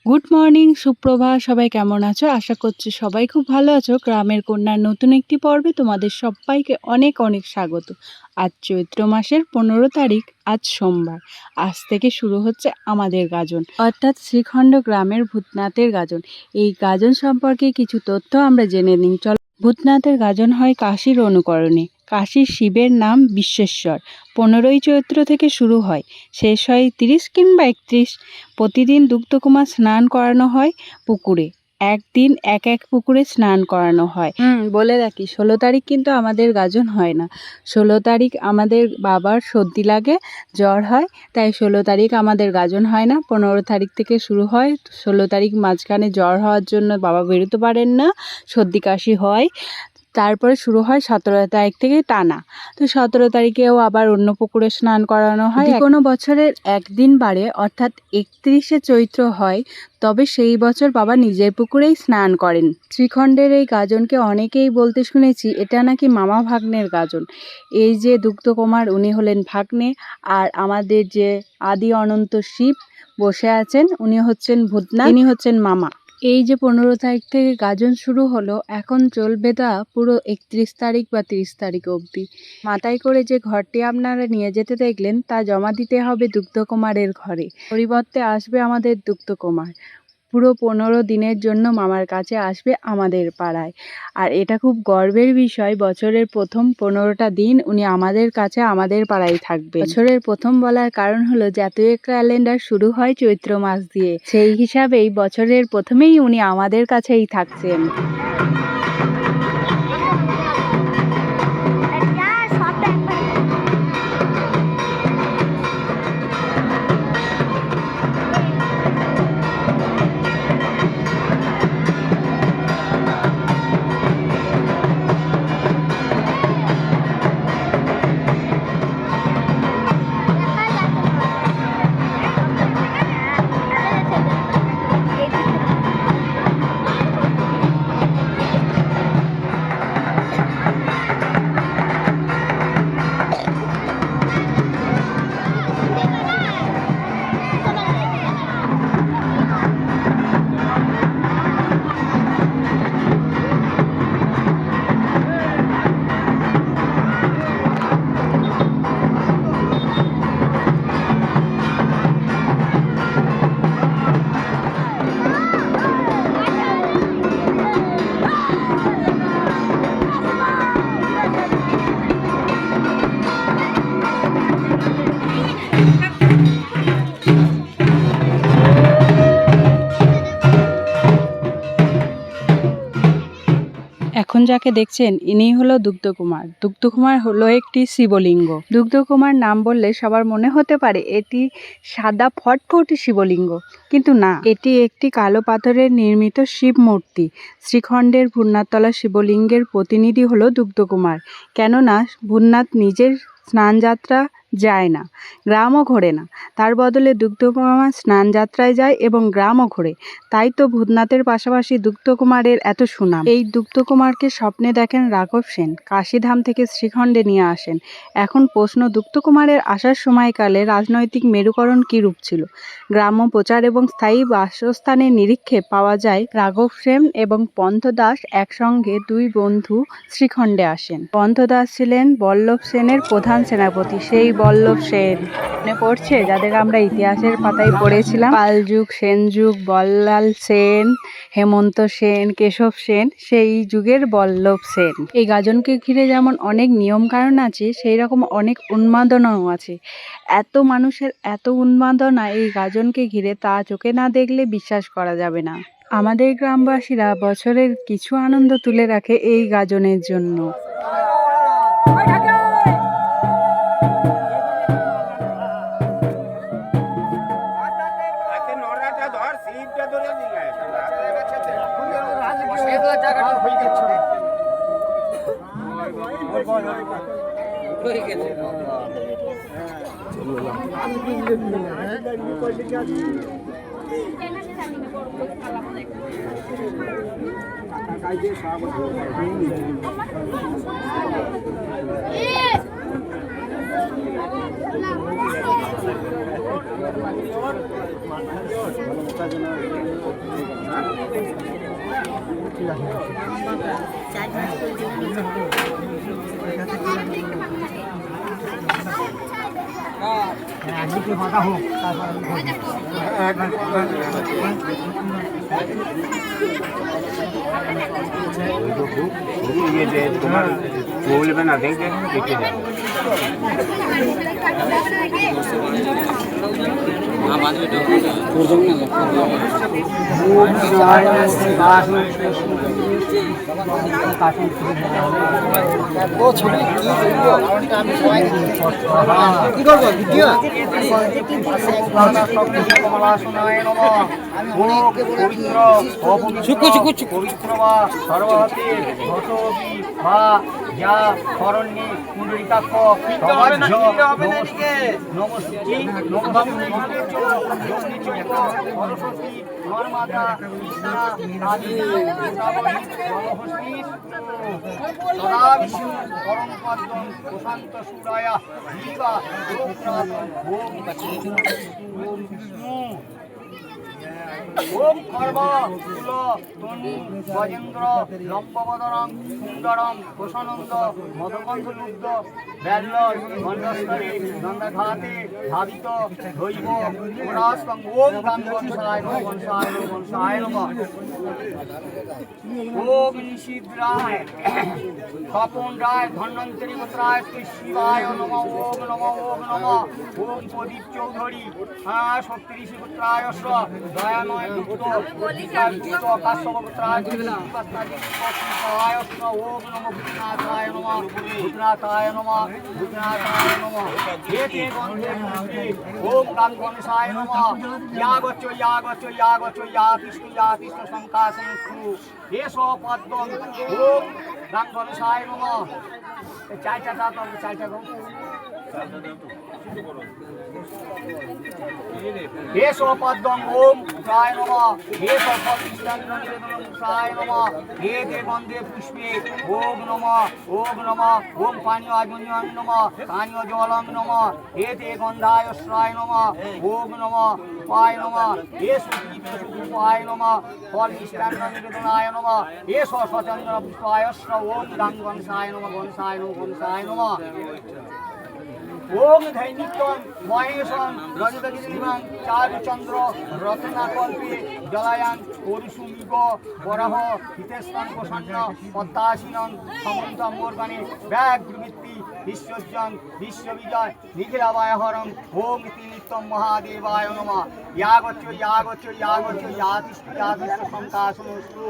Good morning, সুপ্রভাত। সবাই কেমন আছো? আশা করছি সবাই খুব ভালো আছো। গ্রামের কন্যার নতুন একটি পর্বে তোমাদের সবাইকে অনেক অনেক স্বাগত। আজ চৈত্র মাসের 15 তারিখ, আজ সোমবার। আজ থেকে শুরু হচ্ছে আমাদের গাজন, অর্থাৎ শ্রীখণ্ড গ্রামের ভূতনাথের গাজন। এই গাজন সম্পর্কে কিছু তথ্য আমরা জেনে নিই। চলো। ভূতনাথের গাজন হয় কাশীর অনুকরণে। কাশীর শিবের নাম বিশ্বেশ্বর। 15ই চৈত্র থেকে শুরু হয়, শেষ হয় 30 কিংবা 31। প্রতিদিন দুগ্ধকুমার স্নান করানো হয় পুকুরে। একদিন এক এক পুকুরে স্নান করানো হয়। বলে রাখি, 16 তারিখ কিন্তু আমাদের গাজন হয় না। 16 তারিখ আমাদের বাবার সর্দি লাগে, জ্বর হয়, তাই 16 তারিখ আমাদের গাজন হয় না। 15 তারিখ থেকে শুরু হয়। 16 তারিখ মাঝখানে জ্বর হওয়ার জন্য বাবা বেরোতে পারেন না, সর্দি কাশি হয়। তারপরে শুরু হয় 17 তারিখ থেকে টানা। তো 17 তারিখেও আবার অন্য পুকুরে স্নান করানো হয়। কোনো বছরের একদিন বাড়ে, অর্থাৎ 31শে চৈত্র হয়, তবে সেই বছর বাবা নিজের পুকুরেই স্নান করেন। শ্রীখণ্ডের এই গাজনকে অনেকেই বলতে শুনেছি এটা নাকি মামা ভাগ্নের গাজন। এই যে দুগ্ধকুমার, উনি হলেন ভাগ্নে, আর আমাদের যে আদি অনন্ত শিব বসে আছেন, উনি হচ্ছেন ভূতনাথ, ইনি হচ্ছেন মামা। এই যে 15 তারিখ থেকে গাজন শুরু হলো, এখন চলবে তা পুরো 31 তারিখ বা 30 তারিখ অবধি। মাথায় করে যে ঘরটি আপনারা নিয়ে যেতে দেখলেন, তা জমা দিতে হবে দুগ্ধকুমারের ঘরে। পরিবর্তে আসবে আমাদের দুগ্ধকুমার। পুরো 15 দিনের জন্য মামার কাছে আসবে আমাদের পাড়ায়। আর এটা খুব গর্বের বিষয়, বছরের প্রথম 15টা দিন উনি আমাদের কাছে আমাদের পাড়ায় থাকবেন। বছরের প্রথম বলার কারণ হলো, জাতীয় ক্যালেন্ডার শুরু হয় চৈত্র মাস দিয়ে, সেই হিসাবেই বছরের প্রথমেই উনি আমাদের কাছেই থাকছেন। এখন যাকে দেখছেন, ইনি হলো দুগ্ধকুমার। দুগ্ধকুমার হলো একটি শিবলিঙ্গ। দুগ্ধকুমার নাম বললে সবার মনে হতে পারে এটি সাদা ফটফটে শিবলিঙ্গ, কিন্তু না, এটি একটি কালো পাথরের নির্মিত শিব মূর্তি। শ্রীখণ্ডের ভূতনাথতলা শিবলিঙ্গের প্রতিনিধি হলো দুগ্ধকুমার। কেননা ভূতনাথ নিজের স্নানযাত্রা যায় না, গ্রামও ঘোরে না, তার বদলে দুগ্ধকুমার স্নান যাত্রায় যায় এবং গ্রামও ঘোরে। তাই তো ভূতনাথের পাশাপাশি দুগ্ধকুমারের এত সুনাম। এই দুগ্ধকুমারকে স্বপ্নে দেখেন রাঘব সেন, কাশীধাম থেকে শ্রীখণ্ডে নিয়ে আসেন। এখন প্রশ্ন, দুগ্ধকুমারের আসার সময়কালে রাজনৈতিক মেরুকরণ কী রূপ ছিল? গ্রাম্য প্রচার এবং স্থায়ী বাসস্থানের নিরীক্ষে পাওয়া যায়, রাঘব সেন এবং পন্থদাস একসঙ্গে দুই বন্ধু শ্রীখণ্ডে আসেন। পন্থদাস ছিলেন বল্লভ সেনের প্রধান সেনাপতি। সেই বল্লভ সেন মনে পড়ছে, যাদের আমরা ইতিহাসের পাতায় পড়েছিলাম, পালযুগ, সেনযুগ, বল্লাল সেন, হেমন্ত সেন, কেশব সেন, সেই যুগের বল্লভ সেন। এই গাজনকে ঘিরে যেমন অনেক নিয়ম কারণ আছে, সেই রকম অনেক উন্মাদনাও আছে। এত মানুষের এত উন্মাদনা এই গাজনকে ঘিরে, তা চোখে না দেখলে বিশ্বাস করা যাবে না। আমাদের গ্রামবাসীরা বছরের কিছু আনন্দ তুলে রাখে এই গাজনের জন্য। তোমার বলবে না দেখবে দেখে যাবে কি করবো ভিডিও পবিত্র বা সর্বহতে বা যা করণ্যে কুণ্ডলিকাক্ষ নমস্তি সরস্বতী নর্মাদা কৃষ্ণা আদি সদা বিষ্ণু পরম পদ্ম প্রশান্ত সুরায়া জীবা ওম বিষ্ণু ওম কর্ম কুল তনু গজেন্দ্র লম্ববদরং সুন্দরং প্রসানন্দ মদকন্ধলুব্ধ ব্যাল্য মণ্ডস্তরে নন্দঘাতে ধাবিত দৈব পুরাস্তং ওম গাঙ্গনসায় নমঃ গণসায় নমঃ ওম নিশিদ্রায় স্বপন রায় ধন্বন্তরী গোত্রায় শ্রী শিবায় নমঃ ওম নমঃ ওম নমঃ ওম প্রদীপ চৌধুরী শক্তি ঋষি পুত্রায় দয়াময় দুঃখ কাশ্যপ পুত্রায় ওম নমঃ ভূতনাথায় নমঃ ভূতনাথায় নমঃ ভূতনাথায় নমঃ এতে গন্ধে পুষ্টি ওম গাঙ্গনসায় নমঃ ইয়াগচ্ছ ইয়াগচ্ছ ইয়াগচ্ছ ইয়াতিষ্ঠ সংকাশনস্তু এষ পদ্মং ওম গাঙ্গনসায় নমঃ চারটা দাও চারটা দাও এষ পদ্মং ওম প্রায় নমঃ এষ পদ্মং প্রায় নমঃ হে দেবন্দে পুষ্পে ওম নমঃ ওম পানীয় আজন্যং নমঃ পানীয় জলং নমঃ হে দে গন্ধায় শ্রায় নমঃ ওম নমঃ পায় নমঃ হে সুপায় নমঃ ফল মিষ্টান্ন নিবেদনায় নমঃ এষ সচন্দ্র পুষ্পায় ওম গাঙ্গনসায় নমঃ গণসায় নমঃ গণসায় নমঃ ওম ধৈনিত্যং মহেশং রজতগিরিমাং চারুচন্দ্র রত্নাকল্পে জলায়ান পরশুমিগ বরাহ হিতেস্তান প্রসন্ন পদ্মাসীনং সমন্তম্বর্গণে ব্যাঘ্রবৃত্তি বিশ্বজং বিশ্ববিজয় নিখিলাবায়হরং ওম ইতি নিত্যং মহাদেবায় নমঃ ইয়াগচ্ছ ইয়াগচ্ছ ইয়াগচ্ছ ইয়াতিষ্ঠ সংকাশনস্তু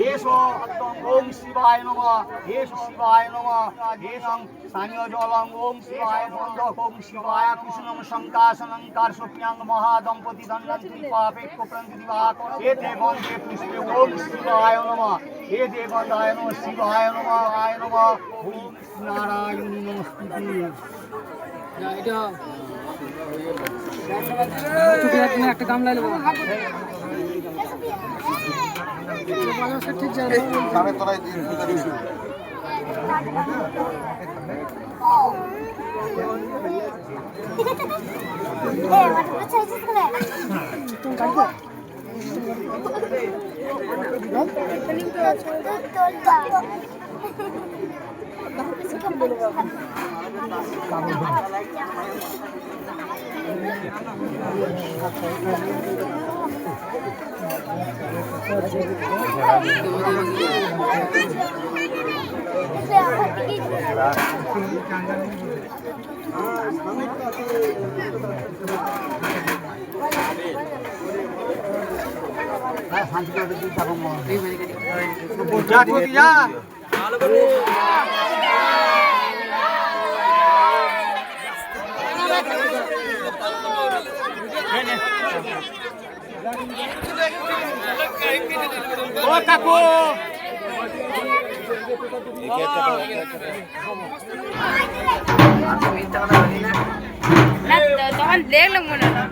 এষ অদ্যং ওম শিবায় নমঃ এষ শিবায় নমঃ এষং স্থানীয় জলং ওম শিবায় বন্ধক ওম শিবায় কৃষ্ণম সংকাশনং কার্ষপ্যাং মহাদম্পতি দণ্ডন্তি পাপেক্ষ প্রন্তিবাক এতে বন্দে পুষ্পে ওম শিবায় নমঃ হে দেবন্দায় নমঃ শিবায় নমঃ আয় নমঃ ওম নারায়ণ নমস্তুতে একটা গাম লাইলে ঠিক জানো তখন দেখলাম মনে হয়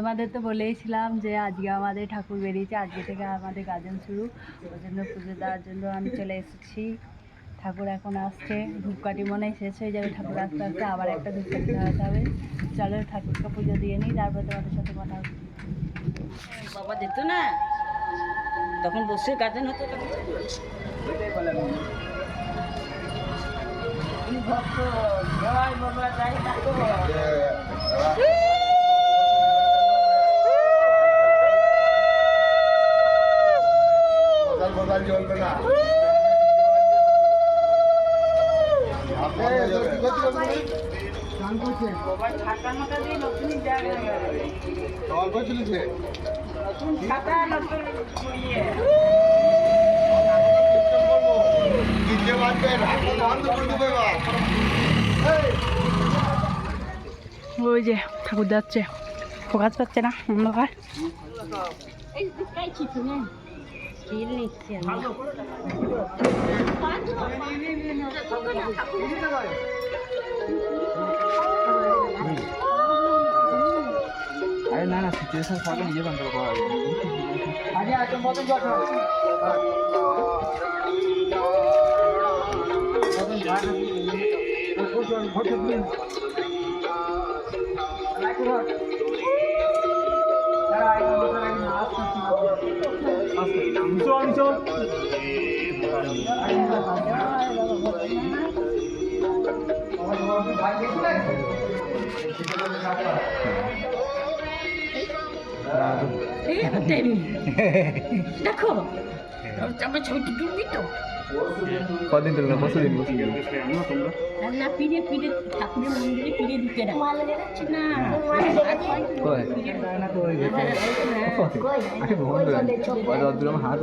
তোমাদের তো বলেইছিলাম যে আজকে আমাদের ঠাকুর বেরিয়েছে, আজকে থেকে আমাদের গাজন শুরু, ওই জন্য পুজো দেওয়ার জন্য আমি চলে এসেছি। ঠাকুর এখন আসছে, ধূপকাঠি মনে হয় শেষ হয়ে যাবে, ঠাকুর আস্তে আস্তে আবার একটা ধূপকাঠি ধরাতে হবে। চলো ঠাকুরকে পুজো দিয়ে নিই, তারপর তোমাদের সাথে কথা হবে। বাবা যেত না তখন বসে গাজন হতো তখন ভক্ত জয় বাবা যাই থাকো ওই যে ঠাকুর যাচ্ছে, ফোকাস পাচ্ছে না অন্ধকার। আরে না না সিচুয়েশন সবাই নিজে কন্ট্রোল করা দেখো আমার ছবি তুলবি তো কদিন দিল না বসে দিন বসে গেল না পিড়ে পিড়ে ঠাকুরের মন্দিরে পিড়ে দিতে না হাত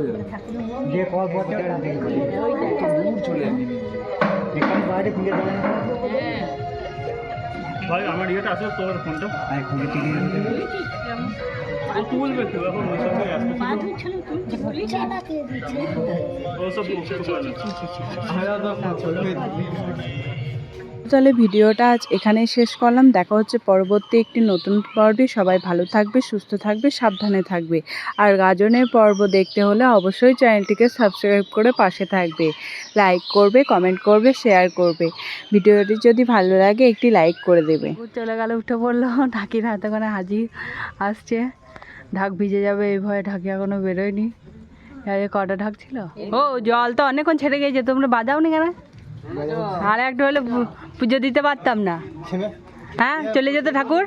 চলে ভাই আমার ইয়েটা আছে তোর ফোনটা তুলবে তো এখন ওই সব তাহলে ভিডিওটা আজ এখানেই শেষ করলাম, দেখা হচ্ছে পরবর্তী একটি নতুন পর্বে। সবাই ভালো থাকবে, সুস্থ থাকবে, সাবধানে থাকবে। আর গাজনের পর্ব দেখতে হলে অবশ্যই চ্যানেলটিকে সাবস্ক্রাইব করে পাশে থাকবে, লাইক করবে, কমেন্ট করবে, শেয়ার করবে। ভিডিওটি যদি ভালো লাগে একটি লাইক করে দেবে। চলে গেল, উঠে পড়লো, ঢাকির হাতে করে হাজির আসছে। ঢাক ভিজে যাবে এই ভয়ে ঢাকি এখনো বেরোয়নি। কটা ঢাক ছিল? ও জল তো অনেকক্ষণ ছেড়ে গিয়েছে, তোমরা বাজাওনি কেন? আর একটু হলে পুজো দিতে পারতাম না। হ্যাঁ চলে যেত ঠাকুর।